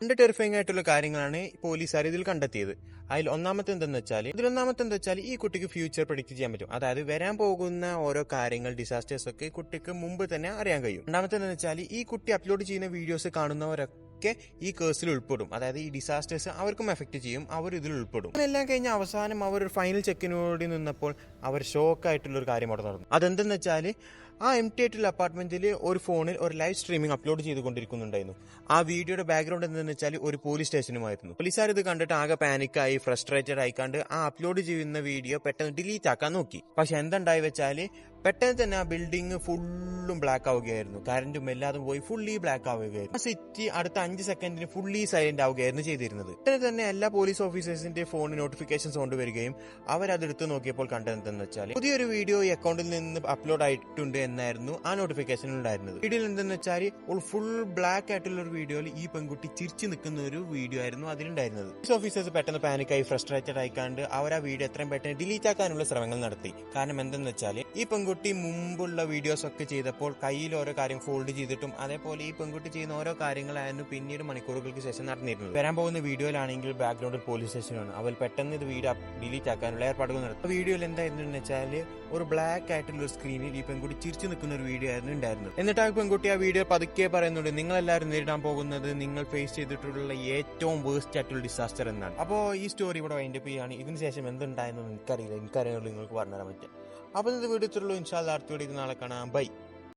രണ്ട് ടെറിഫൈങ് ആയിട്ടുള്ള കാര്യങ്ങളാണ് പോലീസുകാർ ഇതിൽ കണ്ടെത്തിയത്. ഒന്നാമത്തെ എന്താ വെച്ചാൽ ഈ കുട്ടിക്ക് ഫ്യൂച്ചർ പ്രെഡിക്റ്റ് ചെയ്യാൻ പറ്റും. അതായത് വരാൻ പോകുന്ന ഓരോ കാര്യങ്ങൾ, ഡിസാസ്റ്റേഴ്സ് ഒക്കെ കുട്ടിക്ക് മുമ്പ് തന്നെ അറിയാൻ കഴിയും. രണ്ടാമത്തെ എന്താ വെച്ചാൽ ഈ കുട്ടി അപ്ലോഡ് ചെയ്യുന്ന വീഡിയോസ് കാണുന്നവരൊക്കെ ഈ കേസിൽ ഉൾപ്പെടും. അതായത് ഈ ഡിസാസ്റ്റേഴ്സ് അവർക്കും എഫക്ട് ചെയ്യും, അവർ ഇതിൽ ഉൾപ്പെടും. എല്ലാം കഴിഞ്ഞ അവസാനം അവർ ഒരു ഫൈനൽ ചെക്കിനോട് നിന്നപ്പോൾ അവർ ഷോക്കായിട്ടുള്ള ഒരു കാര്യം അവിടെ നടന്നു. അതെന്തെന്ന് വെച്ചാൽ ആ എംപ്റ്റി ആയിട്ടുള്ള അപ്പാർട്ട്മെന്റിൽ ഒരു ഫോണിൽ ഒരു ലൈവ് സ്ട്രീമിംഗ് അപ്ലോഡ് ചെയ്തുകൊണ്ടിരിക്കുന്നുണ്ടായിരുന്നു. ആ വീഡിയോയുടെ ബാക്ക്ഗ്രൗണ്ട് എന്താണെന്ന് വെച്ചാൽ ഒരു പോലീസ് സ്റ്റേഷനുമായിരുന്നു. പോലീസുകാർ ഇത് കണ്ടിട്ട് ആകെ പാനിക്കായി, ഫ്രസ്ട്രേറ്റഡ് ആയിക്കാണ്ട് ആ അപ്ലോഡ് ചെയ്യുന്ന വീഡിയോ പെട്ടെന്ന് ഡിലീറ്റ് ആക്കാൻ നോക്കി. പക്ഷെ എന്തുണ്ടായി വെച്ചാൽ പെട്ടെന്ന് തന്നെ ആ ബിൽഡിംഗ് ഫുള്ളും ബ്ലാക്ക് ആവുകയായിരുന്നു. കറന്റും എല്ലാതും പോയി ഫുള്ളി ബ്ലാക്ക് ആവുകയായിരുന്നു. ആ സിറ്റി അടുത്ത 5 സെക്കൻഡിന് ഫുള്ളി സൈലന്റ് ആവുകയായിരുന്നു ചെയ്തിരുന്നത്. പെട്ടെന്ന് തന്നെ എല്ലാ പോലീസ് ഓഫീസേഴ്സിന്റെ ഫോണിൽ നോട്ടിഫിക്കേഷൻസ് കൊണ്ടുവരികയും അവരതെടുത്ത് നോക്കിയപ്പോൾ കണ്ടതെന്തെന്ന് വെച്ചാൽ പുതിയൊരു വീഡിയോ ഈ അക്കൗണ്ടിൽ നിന്ന് അപ്ലോഡ് ആയിട്ടുണ്ട് എന്നായിരുന്നു ആ നോട്ടിഫിക്കേഷൻ ഉണ്ടായിരുന്നത്. വീഡിയോയിൽ എന്തെന്ന് വെച്ചാൽ ഒരു ഫുൾ ബ്ലാക്ക് ആയിട്ടുള്ള ഒരു വീഡിയോയിൽ ഈ പെൺകുട്ടി ചിരിച്ചു നിൽക്കുന്ന ഒരു വീഡിയോ ആയിരുന്നു അതിലുണ്ടായിരുന്നത്. പോലീസ് ഓഫീസേഴ്സ് പെട്ടെന്ന് പാനിക്കായി, ഫ്രസ്ട്രേറ്റഡ് ആയിക്കാണ്ട് അവർ ആ വീഡിയോ എത്രയും പെട്ടെന്ന് ഡിലീറ്റ് ആക്കാനുള്ള ശ്രമങ്ങൾ നടത്തി. കാരണം എന്തെന്ന് വെച്ചാൽ ഈ പെൺകുട്ടി മുമ്പുള്ള വീഡിയോസ് ഒക്കെ ചെയ്തപ്പോൾ കയ്യിൽ ഓരോ കാര്യം ഫോൾഡ് ചെയ്തിട്ടും അതേപോലെ ഈ പെൺകുട്ടി ചെയ്യുന്ന ഓരോ കാര്യങ്ങളായിരുന്നു പിന്നീട് മണിക്കൂറുകൾക്ക് ശേഷം നടന്നിരുന്നത്. വരാൻ പോകുന്ന വീഡിയോയിലാണെങ്കിൽ ബാക്ക്ഗ്രൗണ്ടിൽ പോലീസ് സ്റ്റേഷനാണ്. അവർ പെട്ടെന്ന് ഇത് വീഡിയോ ഡിലീറ്റ് ആക്കാനുള്ള ഏർപ്പാടുകൾ നടത്തി. ആ വീഡിയോയിൽ എന്തായിരുന്നു വെച്ചാൽ ഒരു ബ്ലാക്ക് ആയിട്ടുള്ള ഒരു സ്ക്രീനിൽ ഈ പെൺകുട്ടി ചിരിച്ചു നിൽക്കുന്ന ഒരു വീഡിയോ ആയിരുന്നു ഉണ്ടായിരുന്നത്. എന്നിട്ട് ആ പെൺകുട്ടി ആ വീഡിയോ പതുക്കെ പറയുന്നുണ്ട്, നിങ്ങളെല്ലാവരും നേരിടാൻ പോകുന്നത് നിങ്ങൾ ഫേസ് ചെയ്തിട്ടുള്ള ഏറ്റവും വേസ്റ്റ് ആയിട്ടുള്ള ഡിസാസ്റ്റർ എന്നാണ്. അപ്പോൾ ഈ സ്റ്റോറി ഇവിടെ വൈൻഡപ്പ് ചെയ്യുകയാണ്. ഇതിന് ശേഷം എന്തുണ്ടായെന്ന് എനിക്കറിയില്ല, നിങ്ങൾക്ക് പറഞ്ഞു തരാൻ പറ്റും. അപ്പോൾ ഇത് വീഡിയോ ഇൻഷാ അല്ലാഹ് അടുത്ത വീഡിയോ നാളെ കാണാം. ബൈ.